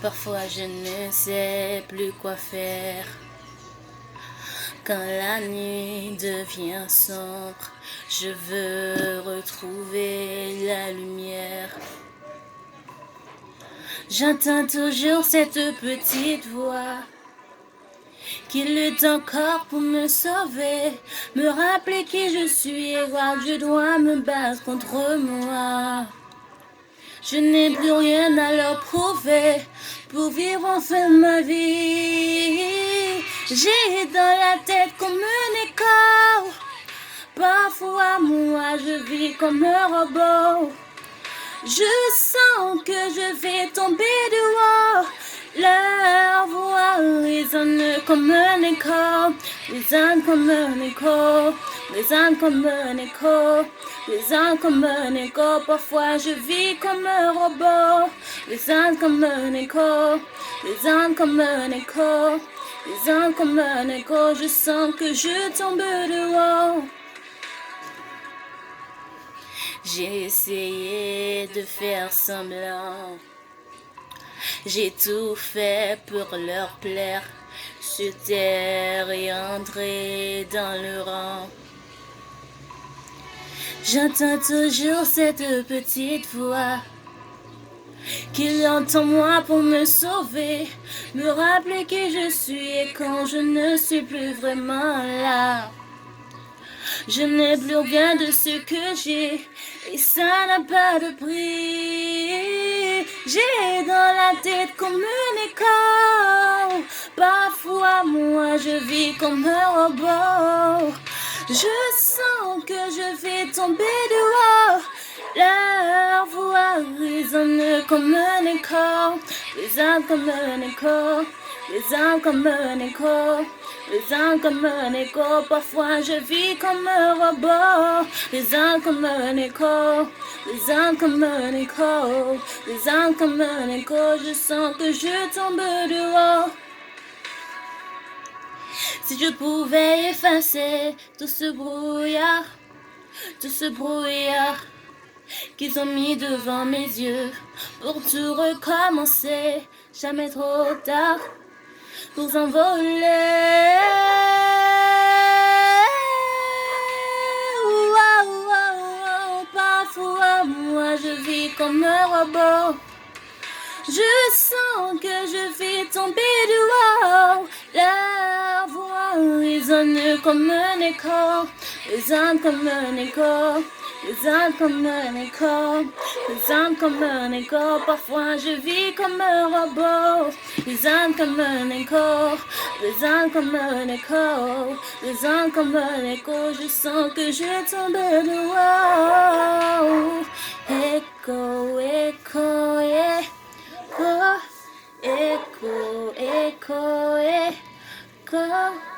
Parfois je ne sais plus quoi faire. Quand la nuit devient sombre, je veux retrouver la lumière. J'entends toujours cette petite voix qui lutte encore pour me sauver, me rappeler qui je suis et voir que je dois me battre contre moi. Je n'ai plus rien à leur prouver pour vivre enfin ma vie. J'ai dans la tête comme un écho. Parfois moi je vis comme un robot. Je sens que je vais tomber de haut. Leur voix résonne comme un écho, résonne comme un écho, résonne comme un écho, résonne comme un écho. Parfois je vis comme un robot, résonne comme un écho, résonne comme un écho, résonne comme un écho. Je sens que je tombe de haut. J'ai essayé de faire semblant. J'ai tout fait pour leur plaire, se taire et entrer dans le rang. J'entends toujours cette petite voix qui entend moi pour me sauver, me rappeler qui je suis et quand je ne suis plus vraiment là. Je n'ai plus rien de ce que j'ai et ça n'a pas de prix. J'ai dans la tête comme un écho. Parfois moi je vis comme un robot. Je sens que je vais tomber de haut. Leur voix résonne comme un écho, résonne comme un écho, résonne comme un écho, résonne comme un écho. Parfois je vis comme un robot, résonne comme un écho, résonne comme un écho, résonne comme un écho. Je sens que je tombe de haut. Si je pouvais effacer tout ce brouillard qu'ils ont mis devant mes yeux pour tout recommencer, jamais trop tard pour s'envoler. Parfois moi je vis comme un robot. Je sens que je vais tomber du haut. La voix résonne comme un écho, résonne comme un écho, résonne comme un écho, résonne comme un écho. Parfois je vis comme un robot, résonne comme un écho, résonne comme un écho, résonne comme un écho. Je sens que je tombe de haut. Écho, écho, yeah. Echo, echo, echo, echo.